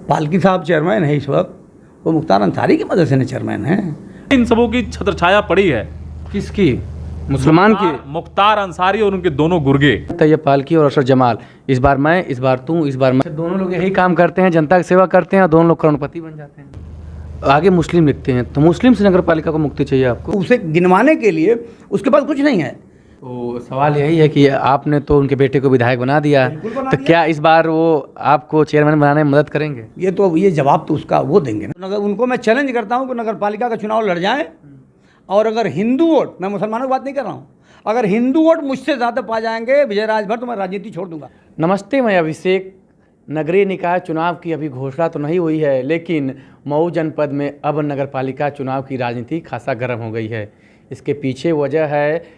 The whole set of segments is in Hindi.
पालकी साहब चेयरमैन है इस वक्त, वो मुख्तार अंसारी की मदद से चेयरमैन है। इन सबों की छत्रछाया पड़ी है किसकी? मुसलमान की। मुख्तार अंसारी और उनके दोनों गुर्गे। तैयब पालकी और अशरफ जमाल, इस बार मैं, इस बार तू, इस बार मैं, दोनों लोग यही काम करते हैं, जनता की सेवा करते हैं और दोनों लोग करोड़पति बन जाते हैं। आगे मुस्लिम लिखते हैं, तो मुस्लिम से नगर पालिका को मुक्ति चाहिए आपको? उसे गिनवाने के लिए उसके पास कुछ नहीं है। तो सवाल यही है कि आपने तो उनके बेटे को विधायक बना दिया, तो क्या इस बार वो आपको चेयरमैन बनाने में मदद करेंगे? ये जवाब तो उसका वो देंगे ना। अगर उनको मैं चैलेंज करता हूँ कि नगर पालिका का चुनाव लड़ जाएं, और अगर हिंदू वोट, मैं मुसलमानों की बात नहीं कर रहा हूँ, अगर हिंदू वोट मुझसे ज़्यादा पा जाएंगे विजय राजभर, तो मैं राजनीति छोड़ दूंगा। नमस्ते, मैं अभिषेक। नगरीय निकाय चुनाव की अभी घोषणा तो नहीं हुई है, लेकिन मऊ जनपद में अब नगर पालिका चुनाव की राजनीति खासा गर्म हो गई है। इसके पीछे वजह है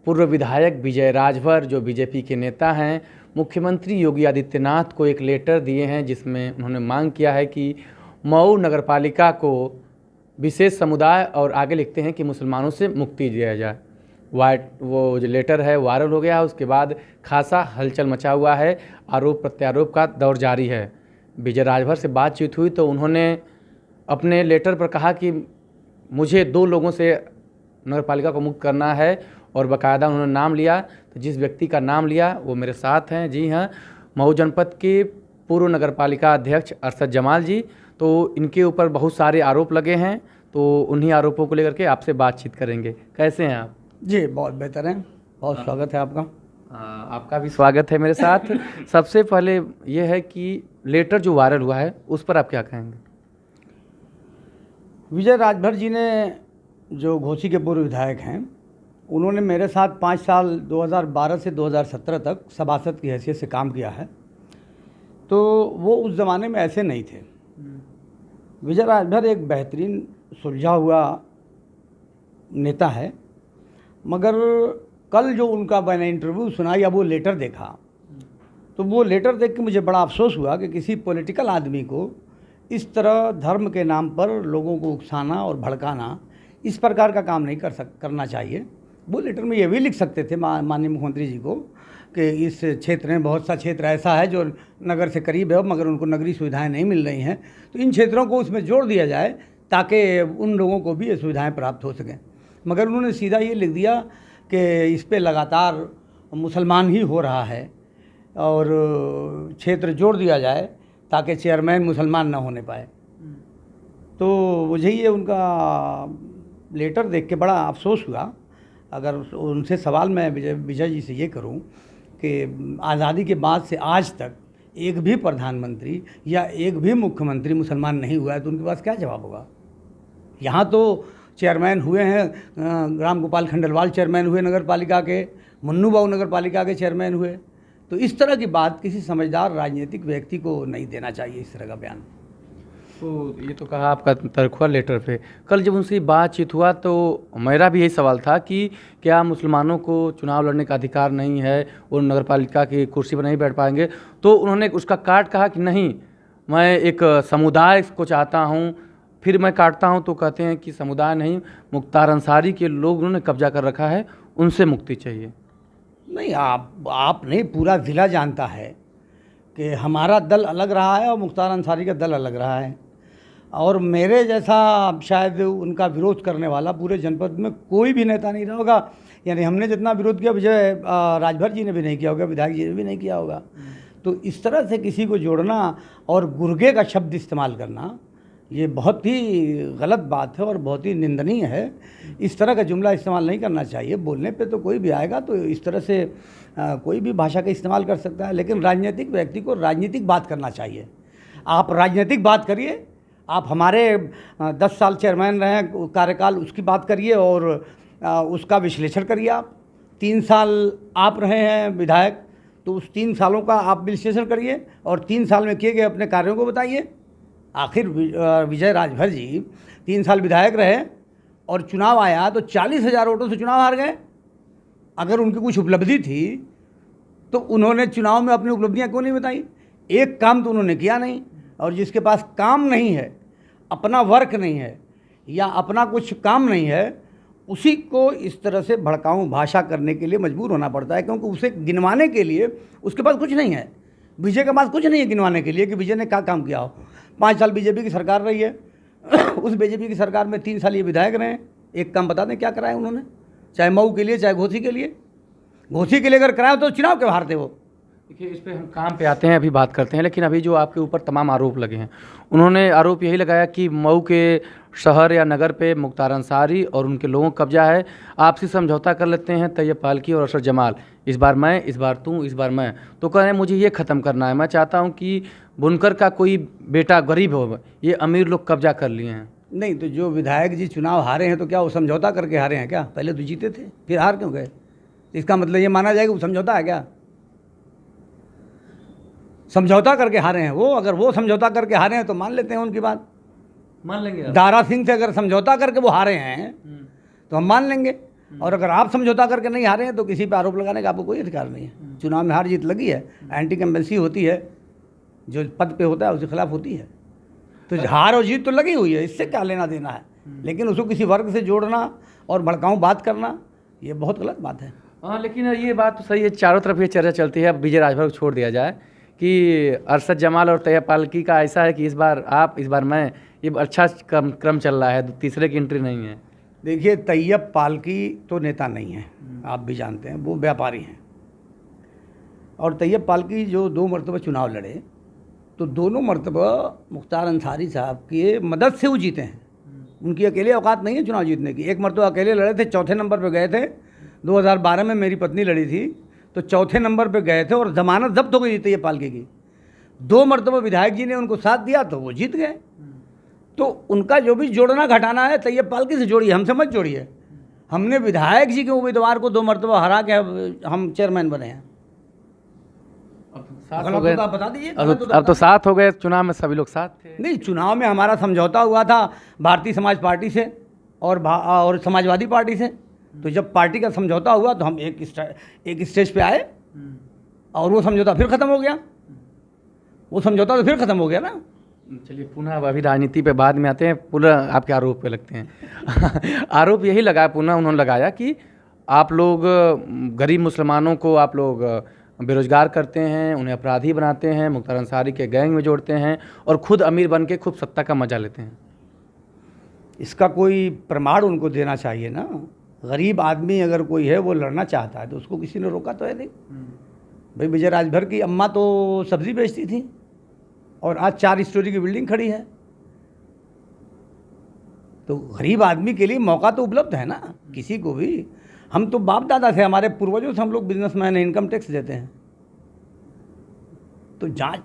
पूर्व विधायक विजय राजभर, जो बीजेपी के नेता हैं, मुख्यमंत्री योगी आदित्यनाथ को एक लेटर दिए हैं जिसमें उन्होंने मांग किया है कि मऊ नगर पालिका को विशेष समुदाय, और आगे लिखते हैं कि मुसलमानों से मुक्ति दिया जाए। वो जो लेटर है वायरल हो गया, उसके बाद खासा हलचल मचा हुआ है, आरोप प्रत्यारोप का दौर जारी है। विजय राजभर से बातचीत हुई तो उन्होंने अपने लेटर पर कहा कि मुझे 2 लोगों से नगर पालिका को मुक्त करना है, और बाकायदा उन्होंने नाम लिया। तो जिस व्यक्ति का नाम लिया वो मेरे साथ हैं। जी हाँ, मऊ जनपद के पूर्व नगर पालिका अध्यक्ष अरशद जमाल जी। तो इनके ऊपर बहुत सारे आरोप लगे हैं, तो उन्हीं आरोपों को लेकर के आपसे बातचीत करेंगे। कैसे हैं आप? जी बहुत बेहतर है, बहुत स्वागत है आपका। आपका भी स्वागत है मेरे साथ। सबसे पहले ये है कि लेटर जो वायरल हुआ है उस पर आप क्या कहेंगे? विजय राजभर जी ने, जो घोसी के पूर्व विधायक हैं, उन्होंने मेरे साथ 5 साल 2012 से 2017 तक सभासद की हैसियत से काम किया है। तो वो उस ज़माने में ऐसे नहीं थे। विजय राजभर एक बेहतरीन सुलझा हुआ नेता है, मगर कल जो उनका मैंने इंटरव्यू सुना या वो लेटर देखा, तो वो लेटर देख के मुझे बड़ा अफसोस हुआ कि किसी पॉलिटिकल आदमी को इस तरह धर्म के नाम पर लोगों को उकसाना और भड़काना, इस प्रकार का काम नहीं करना चाहिए। वो लेटर में ये भी लिख सकते थे माननीय मुख्यमंत्री जी को कि इस क्षेत्र में बहुत सा क्षेत्र ऐसा है जो नगर से करीब है, मगर उनको नगरीय सुविधाएं नहीं मिल रही हैं, तो इन क्षेत्रों को उसमें जोड़ दिया जाए ताकि उन लोगों को भी ये सुविधाएं प्राप्त हो सकें। मगर उन्होंने सीधा ये लिख दिया कि इस पे लगातार मुसलमान ही हो रहा है और क्षेत्र जोड़ दिया जाए ताकि चेयरमैन मुसलमान ना होने पाए। तो मुझे ये उनका लेटर देख के बड़ा अफसोस हुआ। अगर उनसे सवाल मैं विजय जी से ये करूं कि आज़ादी के बाद से आज तक एक भी प्रधानमंत्री या एक भी मुख्यमंत्री मुसलमान नहीं हुआ है, तो उनके पास क्या जवाब होगा? यहाँ तो चेयरमैन हुए हैं, राम गोपाल खंडेलवाल चेयरमैन हुए नगर पालिका के, मुन्नू बाबू नगर पालिका के चेयरमैन हुए। तो इस तरह की बात किसी समझदार राजनीतिक व्यक्ति को नहीं देना चाहिए, इस तरह का बयान। तो ये तो कहा आपका तर्क हुआ लेटर पे। कल जब उनसे बातचीत हुआ तो मेरा भी यही सवाल था कि क्या मुसलमानों को चुनाव लड़ने का अधिकार नहीं है, और नगर पालिका की कुर्सी पर नहीं बैठ पाएंगे? तो उन्होंने उसका काट कहा कि नहीं, मैं एक समुदाय को चाहता हूँ। फिर मैं काटता हूँ तो कहते हैं कि समुदाय नहीं, मुख्तार अंसारी के लोग उन्होंने कब्जा कर रखा है, उनसे मुक्ति चाहिए। नहीं, आप नहीं, पूरा ज़िला जानता है कि हमारा दल अलग रहा है और मुख्तार अंसारी का दल अलग रहा है, और मेरे जैसा शायद उनका विरोध करने वाला पूरे जनपद में कोई भी नेता नहीं रहा होगा। यानी हमने जितना विरोध किया विजय राजभर जी ने भी नहीं किया होगा, विधायक जी ने भी नहीं किया होगा। तो इस तरह से किसी को जोड़ना और गुर्गे का शब्द इस्तेमाल करना, ये बहुत ही गलत बात है और बहुत ही निंदनीय है। इस तरह का जुमला इस्तेमाल नहीं करना चाहिए। बोलने पे तो कोई भी आएगा तो इस तरह से कोई भी भाषा का इस्तेमाल कर सकता है, लेकिन राजनीतिक व्यक्ति को राजनीतिक बात करना चाहिए। आप राजनीतिक बात करिए, आप हमारे 10 साल चेयरमैन रहे कार्यकाल, उसकी बात करिए और उसका विश्लेषण करिए। आप 3 साल आप रहे हैं विधायक, तो उस 3 सालों का आप विश्लेषण करिए और 3 साल में किए गए अपने कार्यों को बताइए। आखिर विजय राजभर जी 3 साल विधायक रहे और चुनाव आया तो 40,000 वोटों से चुनाव हार गए। अगर उनकी कुछ उपलब्धि थी तो उन्होंने चुनाव में अपनी उपलब्धियां क्यों नहीं बताई? एक काम तो उन्होंने किया नहीं। और जिसके पास काम नहीं है, अपना वर्क नहीं है या अपना कुछ काम नहीं है, उसी को इस तरह से भड़काऊ भाषा करने के लिए मजबूर होना पड़ता है, क्योंकि उसे गिनवाने के लिए उसके पास कुछ नहीं है। विजय के पास कुछ नहीं है गिनवाने के लिए कि विजय ने क्या काम किया हो। 5 साल बीजेपी की सरकार रही है उस बीजेपी की सरकार में 3 साल ये विधायक रहे हैं। एक काम बता दें क्या कराया उन्होंने, चाहे मऊ के लिए चाहे घोसी के लिए। घोसी के लिए अगर कराया तो चुनाव क्यों हारते वो। देखिए, इस पे हम काम पे आते हैं, अभी बात करते हैं। लेकिन अभी जो आपके ऊपर तमाम आरोप लगे हैं, उन्होंने आरोप यही लगाया कि मऊ के शहर या नगर पे मुख्तार अंसारी और उनके लोगों का कब्जा है। आपसी समझौता कर लेते हैं तैयब पालकी और अरशद जमाल, इस बार मैं, इस बार तू, इस बार मैं। तो कह रहे हैं मुझे ये ख़त्म करना है, मैं चाहता हूँ कि बुनकर का कोई बेटा गरीब हो, ये अमीर लोग कब्जा कर लिए हैं। नहीं तो जो विधायक जी चुनाव हारे हैं तो क्या वो समझौता करके हारे हैं क्या? पहले तो जीते थे फिर हार क्यों गए? इसका मतलब ये माना जाएगा वो समझौता है क्या? समझौता करके हारे हैं वो। अगर वो समझौता करके हारे हैं तो मान लेते हैं उनकी बात, मान लेंगे आप? दारा सिंह से अगर समझौता करके वो हारे हैं तो हम मान लेंगे। और अगर आप समझौता करके नहीं हारे हैं तो किसी पे आरोप लगाने का आपको कोई अधिकार नहीं है। चुनाव में हार जीत लगी है, एंटी कंबेंसी होती है, जो पद पे होता है उसके खिलाफ होती है। तो हार और जीत तो लगी हुई है, इससे क्या लेना देना है। लेकिन उसको किसी वर्ग से जोड़ना और भड़काऊ बात करना ये बहुत गलत बात है। हाँ, लेकिन ये बात तो सही है, चारों तरफ ये चर्चा चलती है। अब विजय राजभर को छोड़ दिया जाए कि अरशद जमाल और तैयब पालकी का ऐसा है कि इस बार आप, इस बार मैं, ये अच्छा क्रम चल रहा है, तीसरे की एंट्री नहीं है। देखिए, तैयब पालकी तो नेता नहीं है, आप भी जानते हैं, वो व्यापारी हैं। और तैयब पालकी जो 2 मरतबा चुनाव लड़े तो दोनों मरतबा मुख्तार अंसारी साहब की मदद से वो जीते हैं। उनकी अकेले औकात नहीं है चुनाव जीतने की। एक मरतबा अकेले लड़े थे, चौथे नंबर पे गए थे। 2012 में मेरी पत्नी लड़ी थी तो चौथे नंबर पे गए थे और जमानत जब्त हो गई थी तैयब पालकी की। 2 मरतबा विधायक जी ने उनको साथ दिया तो वो जीत गए। तो उनका जो भी जोड़ना घटाना है तैयब पालकी से जोड़िए, हमसे मत जोड़िए। हमने विधायक जी के उम्मीदवार को 2 मरतबा हरा के हम चेयरमैन बने हैं। साथ गलत हो गए, होता बता दीजिए। अब तो साथ हो गए, चुनाव में सभी लोग साथ थे। नहीं, चुनाव में हमारा समझौता हुआ था भारतीय समाज पार्टी से और समाजवादी पार्टी से। तो जब पार्टी का समझौता हुआ तो हम एक स्टेज पे आए और वो समझौता फिर ख़त्म हो गया। वो समझौता तो फिर ख़त्म हो गया ना। चलिए, पुनः अब अभी राजनीति पे बाद में आते हैं, पुनः आपके आरोप पे लगते हैं। आरोप यही लगाया, पुनः उन्होंने लगाया कि आप लोग गरीब मुसलमानों को आप लोग बेरोजगार करते हैं, उन्हें अपराधी बनाते हैं, मुख्तार अंसारी के गैंग में जोड़ते हैं और खुद अमीर बन के खूब सत्ता का मजा लेते हैं। इसका कोई प्रमाण उनको देना चाहिए ना। गरीब आदमी अगर कोई है वो लड़ना चाहता है तो उसको किसी ने रोका तो है नहीं। भाई, विजय राजभर की अम्मा तो सब्जी बेचती थी और आज 4 स्टोरी की बिल्डिंग खड़ी है। तो गरीब आदमी के लिए मौका तो उपलब्ध है ना किसी को भी। हम तो बाप दादा से, हमारे पूर्वजों से हम लोग बिजनेसमैन हैं, इनकम टैक्स देते हैं। तो जांच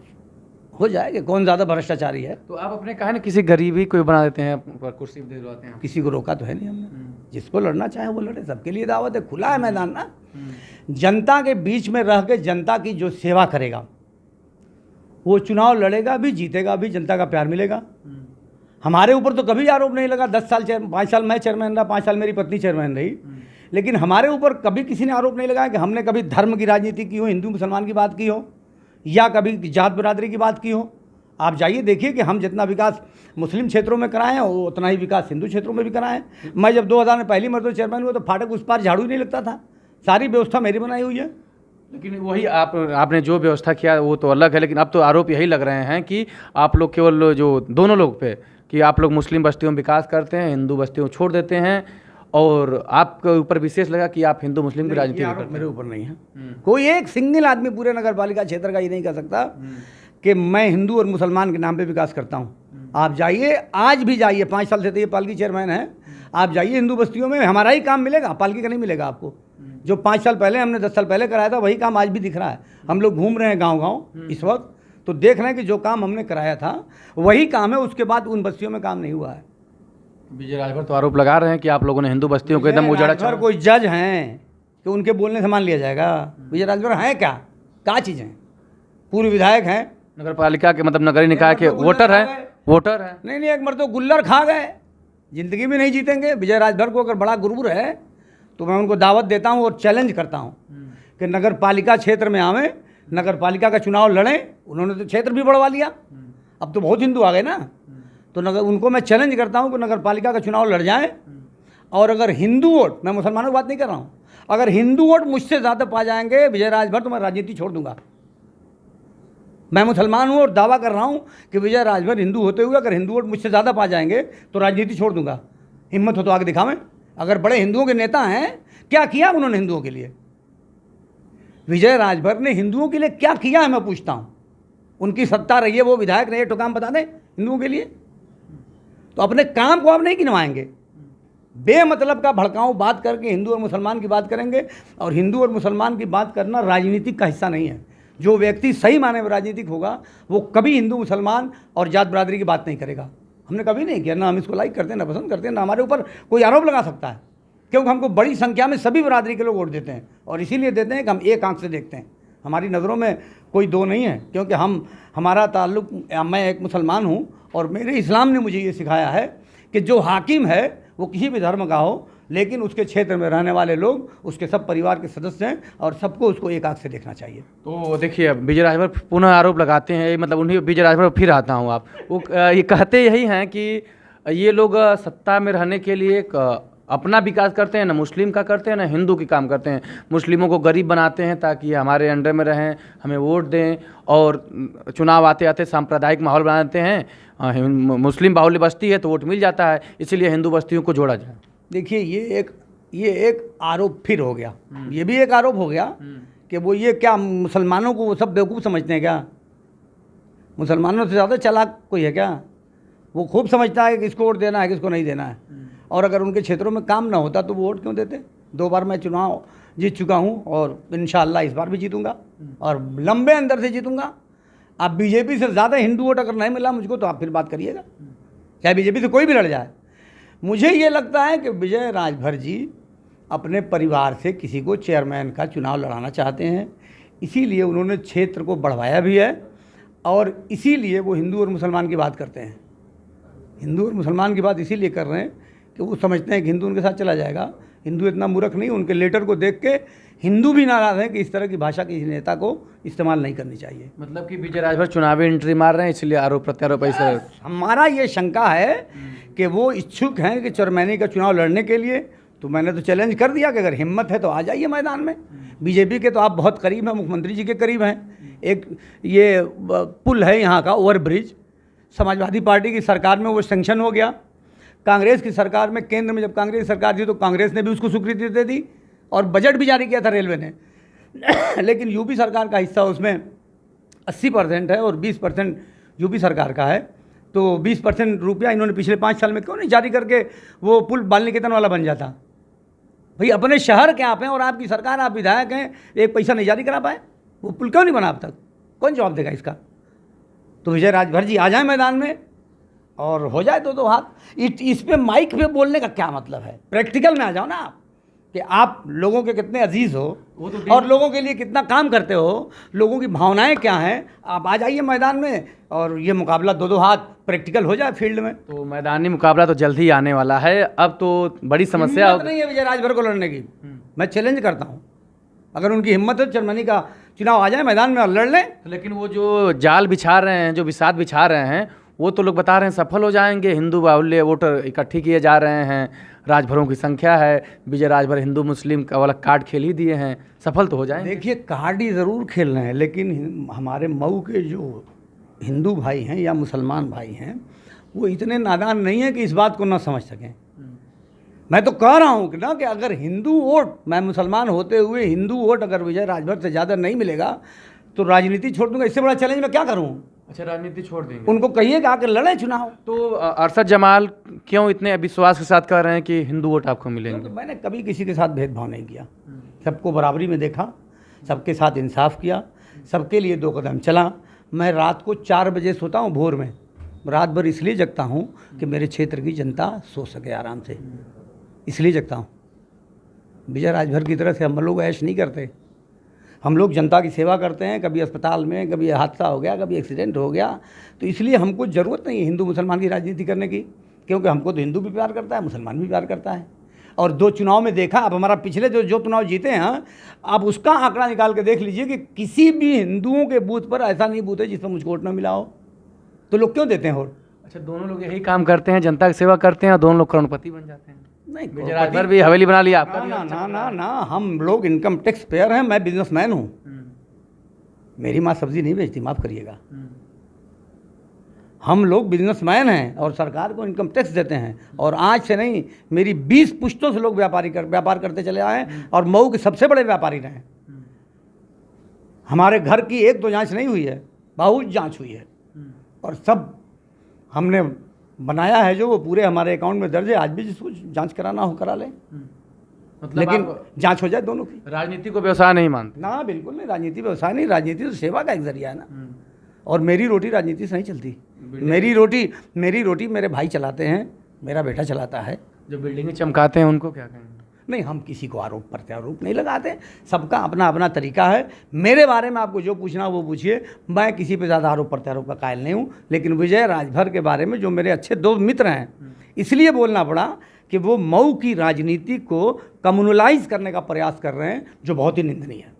हो जाए कि कौन ज़्यादा भ्रष्टाचारी है। तो आप अपने कहा ना किसी गरीबी को बना देते हैं, पर कुर्सी भी दिलवाते हैं। किसी को रोका तो है नहीं हमने। जिसको लड़ना चाहे वो लड़े, सबके लिए दावत है, खुला है मैदान ना। जनता के बीच में रह के जनता की जो सेवा करेगा वो चुनाव लड़ेगा भी, जीतेगा भी, जनता का प्यार मिलेगा। हमारे ऊपर तो कभी आरोप नहीं लगा। 10 साल 5 साल मैं चेयरमैन रहा, 5 साल मेरी पत्नी चेयरमैन रही, लेकिन हमारे ऊपर कभी किसी ने आरोप नहीं लगाया कि हमने कभी धर्म की राजनीति की हो, हिंदू मुसलमान की बात की हो, या कभी जात बिरादरी की बात की हो। आप जाइए देखिए कि हम जितना विकास मुस्लिम क्षेत्रों में कराए हैं वो उतना ही विकास हिंदू क्षेत्रों में भी कराए हैं। मैं जब 2000 में पहली मरतबा चेयरमैन हुआ तो फाटक उस पार झाड़ू ही नहीं लगता था। सारी व्यवस्था मेरी बनाई हुई है। लेकिन वही आपने जो व्यवस्था किया वो तो अलग है। लेकिन अब तो आरोप यही लग रहे हैं कि आप लोग केवल जो दोनों लोग पे कि आप लोग मुस्लिम बस्तियों में विकास करते हैं, हिंदू बस्तियों छोड़ देते हैं, और आपके ऊपर विशेष लगा कि आप हिंदू मुस्लिम की राजनीति करते हैं। मेरे ऊपर नहीं है। कोई एक सिंगल आदमी पूरे नगर पालिका क्षेत्र का ये नहीं कह सकता कि मैं हिंदू और मुसलमान के नाम पे विकास करता हूँ। आप जाइए, आज भी जाइए, 5 साल से तो ये पालकी चेयरमैन है, आप जाइए हिंदू बस्तियों में, हमारा ही काम मिलेगा, पालकी का नहीं मिलेगा आपको। जो 5 साल पहले हमने 10 साल पहले कराया था वही काम आज भी दिख रहा है। हम लोग घूम रहे हैं गाँव इस वक्त, तो देख रहे हैं कि जो काम हमने कराया था वही काम है। उसके बाद उन बस्तियों में काम नहीं हुआ है। विजय राजभर तो आरोप लगा रहे हैं कि आप लोगों ने हिंदू बस्तियों को एकदम उजाड़ा राजभर कोई जज हैं कि उनके बोलने से मान लिया जाएगा? विजय राजभर हैं क्या चीज़ हैं? पूर्व विधायक हैं, नगर पालिका के मतलब नगरीय निकाय के वोटर है। नहीं, एक मर तो गुल्लर खा गए, जिंदगी में नहीं जीतेंगे। विजय राजभर को अगर बड़ा गुरूर है तो मैं उनको दावत देता हूँ और चैलेंज करता हूँ कि नगर पालिका क्षेत्र में आवें, नगर पालिका का चुनाव लड़ें। उन्होंने तो क्षेत्र भी बढ़वा लिया, अब तो बहुत हिंदू आ गए ना। तो उनको मैं चैलेंज करता हूँ कि नगर पालिका का चुनाव लड़ जाएं, और अगर हिंदू वोट, मैं मुसलमानों की बात नहीं कर रहा हूँ, अगर हिंदू वोट मुझसे ज़्यादा पा जाएंगे विजय राजभर तो मैं राजनीति छोड़ दूंगा। मैं मुसलमान हूँ और दावा कर रहा हूँ कि विजय राजभर हिंदू होते हुए अगर हिंदू वोट मुझसे ज़्यादा पा जाएंगे तो राजनीति छोड़ दूंगा। हिम्मत हो तो आगे दिखावें। अगर बड़े हिंदुओं के नेता हैं, क्या किया उन्होंने हिंदुओं के लिए? विजय राजभर ने हिंदुओं के लिए क्या किया है, मैं पूछता हूँ। उनकी सत्ता रही है, वो विधायक रहे, तो काम बता दें हिंदुओं के लिए। तो अपने काम को आप नहीं गिनवाएंगे, बेमतलब का भड़काऊ बात करके हिंदू और मुसलमान की बात करेंगे। और हिंदू और मुसलमान की बात करना राजनीतिक का हिस्सा नहीं है। जो व्यक्ति सही माने में राजनीतिक होगा वो कभी हिंदू मुसलमान और जात बरादरी की बात नहीं करेगा। हमने कभी नहीं किया, ना हम इसको लाइक करते हैं, ना पसंद करते हैं, ना हमारे ऊपर कोई आरोप लगा सकता है, क्योंकि हमको बड़ी संख्या में सभी बरादरी के लोग वोट देते हैं। और इसीलिए देते हैं कि हम एक आंख से देखते हैं, हमारी नज़रों में कोई दो नहीं है। क्योंकि हमारा ताल्लुक़, मैं एक मुसलमान हूँ और मेरे इस्लाम ने मुझे ये सिखाया है कि जो हाकिम है वो किसी भी धर्म का हो, लेकिन उसके क्षेत्र में रहने वाले लोग उसके सब परिवार के सदस्य हैं और सबको उसको एक आंख से देखना चाहिए। तो देखिए, विजय राजभर पुनः आरोप लगाते हैं, मतलब उन्हीं विजय राजभर फिर आता हूँ आप, वो ये कहते यही हैं कि ये लोग सत्ता में रहने के लिए अपना विकास करते हैं, ना मुस्लिम का करते हैं, ना हिंदू की काम करते हैं। मुस्लिमों को गरीब बनाते हैं ताकि हमारे अंडर में रहें, हमें वोट दें, और चुनाव आते आते सांप्रदायिक माहौल बना देते हैं। मुस्लिम बाहुल्य बस्ती है तो वोट मिल जाता है, इसीलिए हिंदू बस्तियों को जोड़ा जाए। देखिए, ये एक आरोप फिर हो गया, ये भी एक आरोप हो गया कि वो ये क्या मुसलमानों को वो सब बेवकूफ़ समझते हैं क्या? मुसलमानों से ज़्यादा चालाक कोई है क्या? वो खूब समझता है कि इसको वोट देना है, किसको नहीं देना है। और अगर उनके क्षेत्रों में काम ना होता तो वो वोट क्यों देते? 2 बार मैं चुनाव जीत चुका हूँ और इंशाअल्लाह इस बार भी जीतूंगा और लंबे अंदर से जीतूंगा। अब बीजेपी से ज़्यादा हिंदू वोट अगर नहीं मिला मुझको तो आप फिर बात करिएगा, चाहे बीजेपी से कोई भी लड़ जाए। मुझे ये लगता है कि विजय राजभर जी अपने परिवार से किसी को चेयरमैन का चुनाव लड़ाना चाहते हैं, इसीलिए उन्होंने क्षेत्र को बढ़वाया भी है और इसीलिए वो हिंदू और मुसलमान की बात करते हैं। हिंदू और मुसलमान की बात इसीलिए कर रहे हैं कि वो समझते हैं कि हिंदू उनके साथ चला जाएगा। हिंदू इतना मूर्ख नहीं, उनके लेटर को देख के हिंदू भी नाराज़ हैं कि इस तरह की भाषा किसी नेता को इस्तेमाल नहीं करनी चाहिए। मतलब कि विजय राजभर चुनावी एंट्री मार रहे हैं, इसलिए आरोप प्रत्यारोप ऐसा। हमारा ये शंका है कि वो इच्छुक हैं कि चेयरमैनी का चुनाव लड़ने के लिए। तो मैंने तो चैलेंज कर दिया कि अगर हिम्मत है तो आ जाइए मैदान में। बीजेपी के तो आप बहुत करीब हैं, मुख्यमंत्री जी के करीब हैं। एक ये पुल है यहाँ का, ओवर ब्रिज, समाजवादी पार्टी की सरकार में वो सैंक्शन हो गया। कांग्रेस की सरकार में, केंद्र में जब कांग्रेस की सरकार थी तो कांग्रेस ने भी उसको स्वीकृति दे दी और बजट भी जारी किया था रेलवे ने। लेकिन यूपी सरकार का हिस्सा उसमें 80% है और 20% यूपी सरकार का है। तो 20% रुपया इन्होंने पिछले 5 साल में क्यों नहीं जारी करके वो पुल बाल निकेतन वाला बन जाता? भाई अपने शहर के आप हैं और आपकी सरकार, आप विधायक हैं, एक पैसा नहीं जारी करा पाए, वो पुल क्यों नहीं बना अब तक? कौन जवाब देगा इसका? तो विजय राजभर जी आ जाए मैदान में और हो जाए 2-2 हाथ। इस पे माइक पे बोलने का क्या मतलब है? प्रैक्टिकल में आ जाओ ना आप, कि आप लोगों के कितने अजीज़ हो और लोगों के लिए कितना काम करते हो, लोगों की भावनाएं क्या हैं। आप आ जाइए मैदान में और ये मुकाबला 2-2 हाथ प्रैक्टिकल हो जाए फील्ड में। तो मैदानी मुकाबला तो जल्द ही आने वाला है। अब तो बड़ी समस्या हिम्मत नहीं है विजय राजभर को लड़ने की। मैं चैलेंज करता हूँ, अगर उनकी हिम्मत है चेयरमैनी का चुनाव आ जाए मैदान में और लड़ लें। लेकिन वो जो जाल बिछा रहे हैं, जो विषाद बिछा रहे हैं, वो तो लोग बता रहे हैं सफल हो जाएंगे। हिंदू बाहुल्य वोटर इकट्ठी किए जा रहे हैं, राजभरों की संख्या है, विजय राजभर हिंदू मुस्लिम का वाला कार्ड खेल ही दिए हैं, सफल तो हो जाएंगे। देखिए, कार्ड ही ज़रूर खेल रहे हैं, लेकिन हमारे मऊ के जो हिंदू भाई हैं या मुसलमान भाई हैं वो इतने नादान नहीं हैं कि इस बात को ना समझ सकें। मैं तो कह रहा हूँ कि ना कि अगर हिंदू वोट, मैं मुसलमान होते हुए हिंदू वोट अगर विजय राजभर से ज़्यादा नहीं मिलेगा तो राजनीति छोड़ दूंगा। इससे बड़ा चैलेंज मैं क्या करूँ? अच्छा, राजनीति छोड़ देंगे? उनको कहिए कि आकर लड़ें चुनाव। तो अरशद जमाल क्यों इतने विश्वास के साथ कह रहे हैं कि हिंदू वोट आपको मिलेंगे? तो मैंने कभी किसी के साथ भेदभाव नहीं किया, सबको बराबरी में देखा, सबके साथ इंसाफ किया, सबके लिए 2 कदम चला। मैं रात को 4 बजे सोता हूँ, भोर में। रात भर इसलिए जगता हूँ कि मेरे क्षेत्र की जनता सो सके आराम से, इसलिए जगता हूँ। विजय राजभर की तरह से हम लोग ऐश नहीं करते। हम लोग जनता की सेवा करते हैं। कभी अस्पताल में, कभी हादसा हो गया, कभी एक्सीडेंट हो गया, तो इसलिए हमको ज़रूरत नहीं है हिंदू मुसलमान की राजनीति करने की, क्योंकि हमको तो हिंदू भी प्यार करता है, मुसलमान भी प्यार करता है। और 2 चुनाव में देखा, अब हमारा पिछले जो चुनाव जीते हैं, आप उसका आंकड़ा निकाल के देख लीजिए कि किसी भी हिंदुओं के बूथ पर ऐसा नहीं बूथ है जिस पर मुझको वोट न मिला हो। तो लोग क्यों देते हैं वोट? अच्छा, दोनों लोग यही काम करते हैं, जनता की सेवा करते हैं और दोनों लोग करोड़पति बन जाते हैं। नहीं, विजय राजभर भी हवेली बना लिया आपका? ना, हम लोग इनकम टैक्स पेयर हैं, मैं बिजनेसमैन हूँ। मेरी माँ सब्ज़ी नहीं बेचती, माफ़ करिएगा। हम लोग बिजनेसमैन हैं और सरकार को इनकम टैक्स देते हैं, और आज से नहीं, मेरी 20 पुश्तों से लोग व्यापार करते चले आए हैं और मऊ के सबसे बड़े व्यापारी रहे। हमारे घर की एक दो जांच नहीं हुई है, बहुत जांच हुई है, और सब हमने बनाया है जो वो पूरे हमारे अकाउंट में दर्ज है। आज भी जिसको जांच कराना हो करा लें, मतलब लेकिन आप जांच हो जाए दोनों की। राजनीति को व्यवसाय नहीं मानते? ना, बिल्कुल नहीं, राजनीति व्यवसाय नहीं, राजनीति तो सेवा का एक जरिया है ना। और मेरी रोटी राजनीति से नहीं चलती। मेरी रोटी मेरे भाई चलाते हैं, मेरा बेटा चलाता है। जो बिल्डिंगें चमकाते हैं उनको क्या कहेंगे? नहीं, हम किसी को आरोप प्रत्यारोप नहीं लगाते, सबका अपना अपना तरीका है। मेरे बारे में आपको जो पूछना वो पूछिए, मैं किसी पे ज़्यादा आरोप प्रत्यारोप का कायल नहीं हूँ। लेकिन विजय राजभर के बारे में जो मेरे अच्छे दो मित्र हैं, इसलिए बोलना पड़ा कि वो मऊ की राजनीति को कम्युनलाइज करने का प्रयास कर रहे हैं, जो बहुत ही निंदनीय है।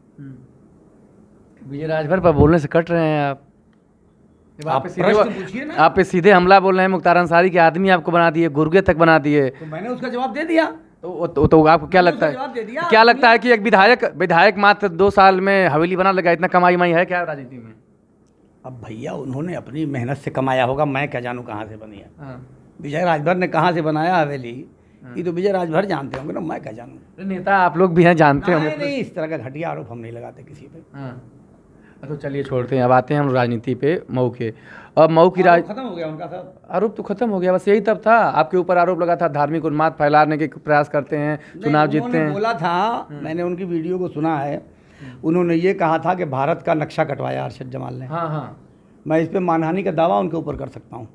विजय राजभर पर बोलने से कट रहे हैं आप। आप प्रश्न पूछिए ना। आप पे सीधे हमला बोल रहे हैं, मुख्तार अंसारी के आदमी आपको बना दिए, गुर्गे तक बना दिए। तो मैंने उसका जवाब दे दिया। तो आपको क्या लगता जवाब दे दिया। है, क्या लगता है कि एक विधायक मात्र 2 साल में हवेली बना लगा, इतना कमाई माई है क्या राजनीति में? अब भैया उन्होंने अपनी मेहनत से कमाया होगा, मैं क्या जानूँ कहाँ से बनी है। हाँ। विजय राजभर ने कहाँ से बनाया हवेली, ये तो विजय राजभर जानते होंगे ना, मैं क्या जानूँ। नेता आप लोग भी हैं, जानते नहीं, होंगे। नहीं, इस तरह का घटिया आरोप हम नहीं लगाते किसी पे। हाँ। तो चलिए छोड़ते हैं, अब आते हैं हम राजनीति पे मऊ के। अब मऊ की खत्म हो गया उनका सब आरोप तो खत्म हो गया, बस यही तब था। आपके ऊपर आरोप लगा था धार्मिक उन्माद फैलाने के प्रयास करते हैं, चुनाव जीतते हैं। बोला था, मैंने उनकी वीडियो को सुना है, उन्होंने ये कहा था कि भारत का नक्शा कटवाया अरशद जमाल ने। हाँ हाँ, मैं इस पे मानहानि का दावा उनके ऊपर कर सकता हूँ।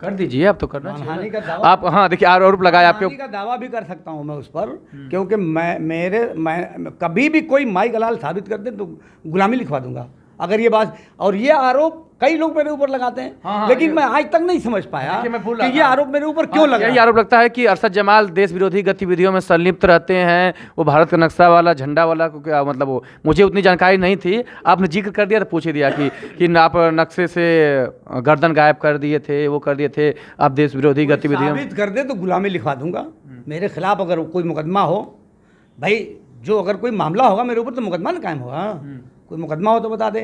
कर दीजिए, आप तो करना मानहानि का चाहिए दावा आप। हाँ देखिए, आरोप लगाया आपके मानहानि का दावा भी कर सकता हूँ मैं उस पर, क्योंकि मैं कभी भी कोई माई गलाल साबित कर दे तो गुलामी लिखवा दूंगा। अगर ये बात, और ये आरोप कई लोग मेरे ऊपर लगाते हैं। हाँ, लेकिन मैं आज तक नहीं समझ पाया कि ये आरोप मेरे ऊपर क्यों लगा। यही आरोप लगता है कि अरशद जमाल देश विरोधी गतिविधियों में संलिप्त रहते हैं, वो भारत का नक्शा वाला, झंडा वाला को क्या मतलब, वो मुझे उतनी जानकारी नहीं थी, आपने जिक्र कर दिया तो पूछ ही दिया कि आप नक्शे से गर्दन गायब कर दिए थे, वो कर दिए थे, आप देश विरोधी गतिविधियों साबित कर दे तो गुलामी लिखवा दूंगा। मेरे खिलाफ अगर कोई मुकदमा हो, भाई जो अगर कोई मामला होगा मेरे ऊपर तो मुकदमा ना कायम होगा। कोई मुकदमा हो तो बता दे,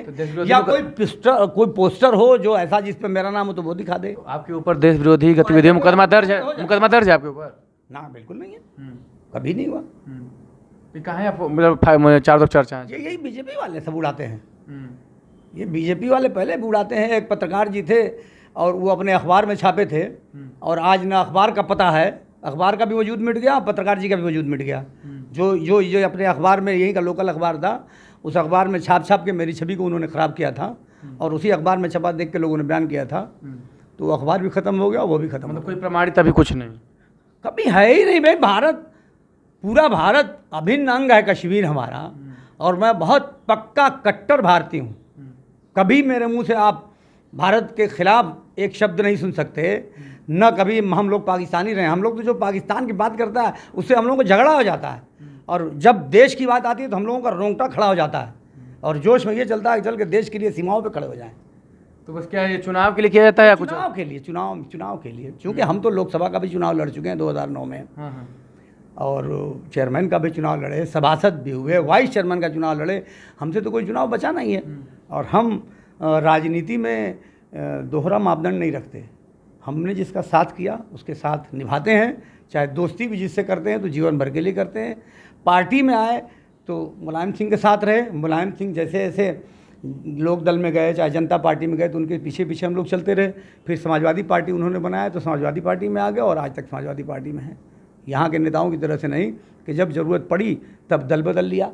या कोई पोस्टर हो जो ऐसा जिस पे मेरा नाम हो तो वो दिखा दे। तो आपके ऊपर देश विरोधी गतिविधियों मुकदमा दर्ज है? मुकदमा दर्ज है आपके ऊपर? ना, बिल्कुल नहीं है, कभी नहीं हुआ। कहाँ है आप, मतलब चारों तरफ चर्चा है? यही बीजेपी वाले सब उड़ाते हैं। ये बीजेपी वाले पहले भी उड़ाते हैं। एक पत्रकार जी थे और वो अपने अखबार में छापे थे, और आज ना अखबार का पता है, अखबार का भी वजूद मिट गया, पत्रकार जी का भी वजूद मिट गया। जो अपने अखबार में, यहीं का लोकल अखबार था, उस अखबार में छाप के मेरी छवि को उन्होंने ख़राब किया था, और उसी अखबार में छपा देख के लोगों ने बयान किया था। तो वो अखबार भी ख़त्म हो गया, वो भी ख़त्म। मतलब कोई प्रमाणित अभी कुछ नहीं, कभी है ही नहीं भाई। भारत, पूरा भारत अभिन्न अंग है कश्मीर हमारा, और मैं बहुत पक्का कट्टर भारतीय हूँ। कभी मेरे मुंह से आप भारत के खिलाफ एक शब्द नहीं सुन सकते, न कभी हम लोग पाकिस्तानी रहे। हम लोग तो जो पाकिस्तान की बात करता है उससे हम लोगों को झगड़ा हो जाता है, और जब देश की बात आती है तो हम लोगों का रोंगटा खड़ा हो जाता है, और जोश में ये चलता है चल के देश के लिए सीमाओं पे खड़े हो जाएं। तो बस क्या ये चुनाव के लिए किया जाता है या कुछ? चुनाव के लिए, चुनाव के लिए, क्योंकि हम तो लोकसभा का भी चुनाव लड़ चुके हैं 2009 में। हाँ हाँ। और चेयरमैन का भी चुनाव लड़े, सभासद भी हुए, वाइस चेयरमैन का चुनाव लड़े। हमसे तो कोई चुनाव बचा नहीं है, और हम राजनीति में दोहरा मापदंड नहीं रखते। हमने जिसका साथ किया उसके साथ निभाते हैं, चाहे दोस्ती भी जिससे करते हैं तो जीवन भर के लिए करते हैं। पार्टी में आए तो मुलायम सिंह के साथ रहे, मुलायम सिंह जैसे ऐसे लोक दल में गए, चाहे जनता पार्टी में गए तो उनके पीछे पीछे हम लोग चलते रहे। फिर समाजवादी पार्टी उन्होंने बनाया तो समाजवादी पार्टी में आ गए, और आज तक समाजवादी पार्टी में हैं। यहाँ के नेताओं की तरह से नहीं कि जब ज़रूरत पड़ी तब दल बदल लिया।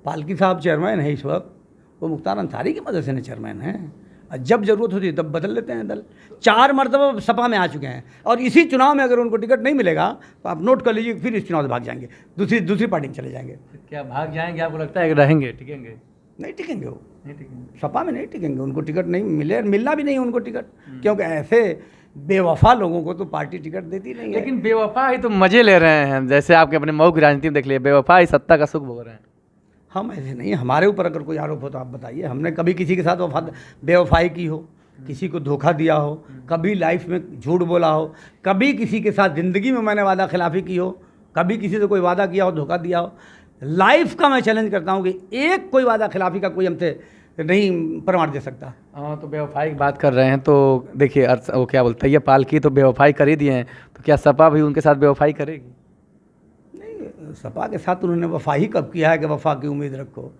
पालकी साहब चेयरमैन है इस वक्त, वो मुख्तार अंसारी की मदद से चेयरमैन हैं, और जब ज़रूरत होती है तब बदल लेते हैं दल। 4 मरतबा सपा में आ चुके हैं, और इसी चुनाव में अगर उनको टिकट नहीं मिलेगा तो आप नोट कर लीजिए, फिर इस चुनाव से भाग जाएंगे, दूसरी पार्टी में चले जाएंगे। क्या भाग जाएंगे? आपको लगता है कि रहेंगे, टिकेंगे? नहीं टिकेंगे, वो नहीं टिकेंगे, सपा में नहीं टिकेंगे। उनको टिकट नहीं मिलना भी नहीं उनको टिकट, क्योंकि ऐसे बेवफा लोगों को तो पार्टी टिकट देती नहीं है। लेकिन बेवफा ही तो मजे ले रहे हैं, जैसे आपके अपने मऊ की राजनीति में देख लिए, बेवफा ही सत्ता का सुख भोग रहे हैं। हम ऐसे नहीं, हमारे ऊपर अगर कोई आरोप हो तो आप बताइए। हमने कभी किसी के साथ बेवफाई की हो, किसी को धोखा दिया हो, कभी लाइफ में झूठ बोला हो, कभी किसी के साथ ज़िंदगी में मैंने वादा खिलाफ़ी की हो, कभी किसी से कोई वादा किया हो धोखा दिया हो, लाइफ का मैं चैलेंज करता हूँ कि एक कोई वादा खिलाफी का कोई हमसे नहीं प्रमाण दे सकता। हाँ, तो बेवफाई की बात कर रहे हैं तो देखिए वो क्या बोलते हैं, ये पालकी तो बेवफाई कर ही दिए हैं, तो क्या सपा भी उनके साथ बेवफाई करेगी? नहीं, सपा के साथ उन्होंने वफा ही कब किया है कि वफा की उम्मीद रखो।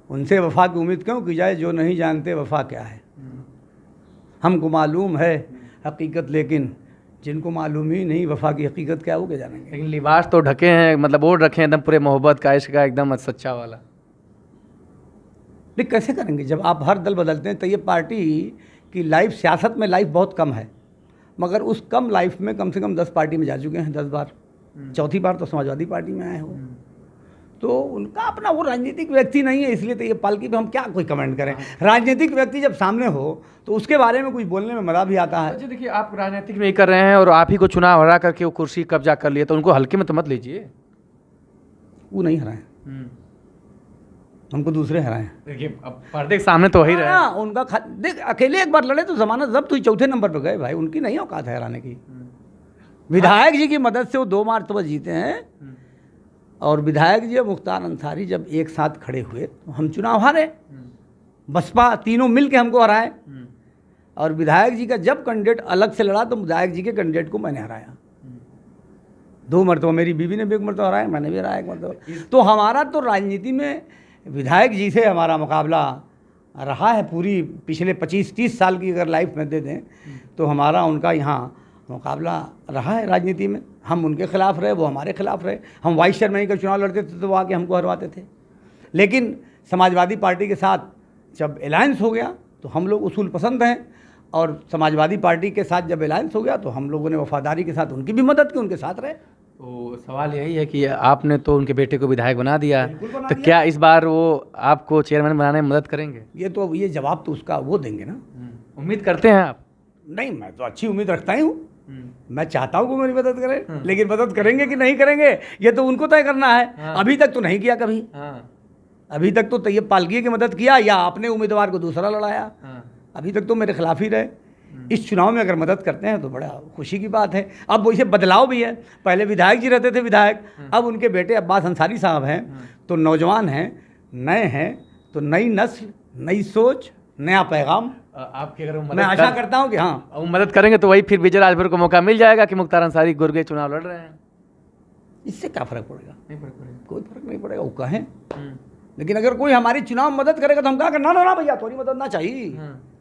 उनसे वफा की उम्मीद क्यों की जाए जो नहीं जानते वफा क्या है। हमको मालूम है हकीकत, लेकिन जिनको मालूम ही नहीं वफा की हकीकत क्या, वो क्या जानेंगे। लेकिन लिबास तो ढके हैं, मतलब ओढ़ रखे हैं एकदम पूरे मोहब्बत का, इश्क का, एकदम सच्चा वाला। लेकिन कैसे करेंगे जब आप हर दल बदलते हैं। तो ये पार्टी की लाइफ, सियासत में लाइफ बहुत कम है, मगर उस कम लाइफ में कम से कम 10 पार्टी में जा चुके हैं, 10 बार। चौथी बार तो समाजवादी पार्टी में आए हो। तो उनका अपना, वो राजनीतिक व्यक्ति नहीं है, इसलिए तो ये पालकी पे हम क्या कोई कमेंट करें। राजनीतिक व्यक्ति जब सामने हो तो उसके बारे में कुछ बोलने में मज़ा भी आता है। अच्छा देखिए, आप राजनीतिक में ही कर रहे हैं और आप ही को चुनाव हरा करके वो कुर्सी कब्जा कर लिए, तो उनको हल्के में तो मत लीजिए। वो नहीं हराए, हमको दूसरे हराए। देखिए अब पर्दे के सामने तो वही रहे। हाँ, उनका देख, अकेले एक बार लड़े तो जमानत जब्त हुई, चौथे नंबर पर गए भाई। उनकी नहीं औकात है हराने की। विधायक जी की मदद से वो 2 मरतबा जीते हैं, और विधायक जी और मुख्तार अंसारी जब एक साथ खड़े हुए तो हम चुनाव हारे। बसपा तीनों मिल के हमको हराए, और विधायक जी का जब कैंडिडेट अलग से लड़ा तो विधायक जी के कैंडिडेट को मैंने हराया। 2 मरतबा मेरी बीवी ने भी 1 मरतबा हराया, मैंने भी हराया 1 मरतबा। तो हमारा तो राजनीति में विधायक जी से हमारा मुकाबला रहा है। पूरी पिछले 25-30 साल की अगर लाइफ में दे दें तो हमारा उनका यहाँ मुकाबला रहा है राजनीति में। हम उनके खिलाफ रहे, वो हमारे खिलाफ रहे। हम वाइस चेयरमैन का चुनाव लड़ते थे तो वो आके हमको हरवाते थे। लेकिन समाजवादी पार्टी के साथ जब अलायंस हो गया तो हम लोग उसूल पसंद हैं, और समाजवादी पार्टी के साथ जब अलायंस हो गया तो हम लोगों ने वफादारी के साथ उनकी भी मदद की, उनके साथ रहे। तो सवाल यही है कि आपने तो उनके बेटे को विधायक बना दिया, बिल्कुल बना तो दिया। क्या इस बार वो आपको चेयरमैन बनाने में मदद करेंगे? ये जवाब तो उसका वो देंगे ना। उम्मीद करते हैं आप? नहीं, मैं तो अच्छी उम्मीद रखता ही हूँ। मैं चाहता हूँ कि मेरी मदद करें, लेकिन मदद करेंगे कि नहीं करेंगे ये तो उनको तय करना है। हाँ। अभी तक तो नहीं किया कभी। अभी तक तो तैयब पालकी की मदद किया या अपने उम्मीदवार को दूसरा लड़ाया। अभी तक तो मेरे खिलाफ ही रहे। इस चुनाव में अगर मदद करते हैं तो बड़ा खुशी की बात है। अब वैसे बदलाव भी है, पहले विधायक जी रहते थे विधायक, अब उनके बेटे अब्बास अंसारी साहब हैं, तो नौजवान हैं, नए हैं, तो नई नस्ल, नई सोच, नया पैगाम। आपकी अगर मैं आशा करता हूँ कि हाँ, वो मदद करेंगे तो वही फिर विजय राजभर को मौका मिल जाएगा कि मुख्तार अंसारी गुर्गे चुनाव लड़ रहे हैं। इससे क्या फ़र्क पड़ेगा? नहीं फर्क पड़ेगा। कोई फ़र्क नहीं पड़ेगा, वो कहें। लेकिन अगर कोई हमारी चुनाव मदद करेगा तो हम क्या कहें? ना ना ना भैया, थोड़ी मदद ना चाहिए।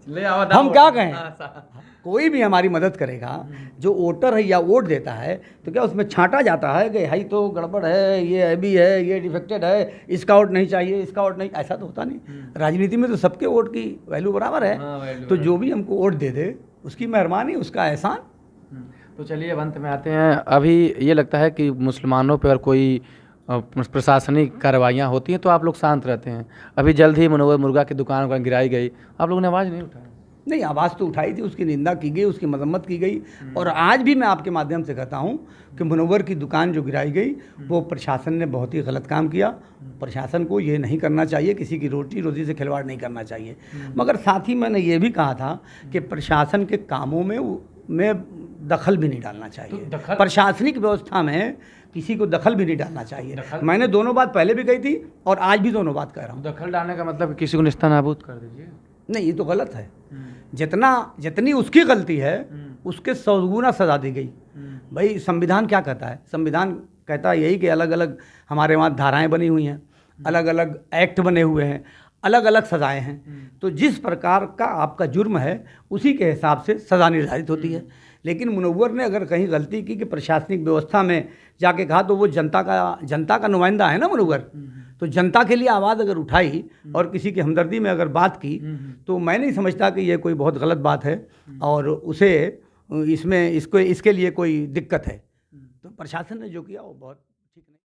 ले आओ, हम क्या कहें? कोई भी हमारी मदद करेगा, जो वोटर है या वोट देता है, तो क्या उसमें छांटा जाता है कि भाई तो गड़बड़ है, ये अभी है, ये डिफेक्टेड है, इसका वोट नहीं चाहिए, इसका वोट नहीं, ऐसा तो होता नहीं। राजनीति में तो सबके वोट की वैल्यू बराबर है। तो जो भी हमको वोट दे दे उसकी मेहरबानी, उसका एहसान। तो चलिए अब अंत में आते हैं। अभी ये लगता है कि मुसलमानों पर कोई प्रशासनिक कार्रवाइयाँ होती हैं तो आप लोग शांत रहते हैं। अभी जल्द ही मनोवर मुर्गा की दुकान को गिराई गई, आप लोगों ने आवाज़ नहीं उठाई? नहीं, आवाज़ तो उठाई थी, उसकी निंदा की गई, उसकी मजम्मत की गई। और आज भी मैं आपके माध्यम से कहता हूं कि मनोवर की दुकान जो गिराई गई वो प्रशासन ने बहुत ही गलत काम किया। प्रशासन को ये नहीं करना चाहिए, किसी की रोटी रोजी से खिलवाड़ नहीं करना चाहिए। मगर साथ ही मैंने ये भी कहा था कि प्रशासन के कामों में दखल भी नहीं डालना चाहिए। प्रशासनिक व्यवस्था में किसी को दखल भी नहीं डालना चाहिए। मैंने दोनों बात पहले भी कही थी और आज भी दोनों बात कह रहा हूँ। दखल डालने का मतलब किसी को निस्तानाबूद कर दीजिए? नहीं, ये तो गलत है। जितनी उसकी गलती है उसके 100 गुना सजा दी गई। भाई संविधान क्या कहता है? संविधान कहता है यही कि अलग अलग हमारे वहाँ धाराएं बनी हुई हैं, अलग अलग एक्ट बने हुए हैं, अलग अलग सज़ाएं हैं। तो जिस प्रकार का आपका जुर्म है उसी के हिसाब से सज़ा निर्धारित होती है। लेकिन मुनव्वर ने अगर कहीं गलती की कि प्रशासनिक व्यवस्था में जाके कहा, तो वो जनता का नुमाइंदा है ना मुनव्वर, तो जनता के लिए आवाज़ अगर उठाई और किसी की हमदर्दी में अगर बात की, तो मैं नहीं समझता कि ये कोई बहुत गलत बात है और उसे इसके लिए कोई दिक्कत है। तो प्रशासन ने जो किया वो बहुत ठीक नहीं।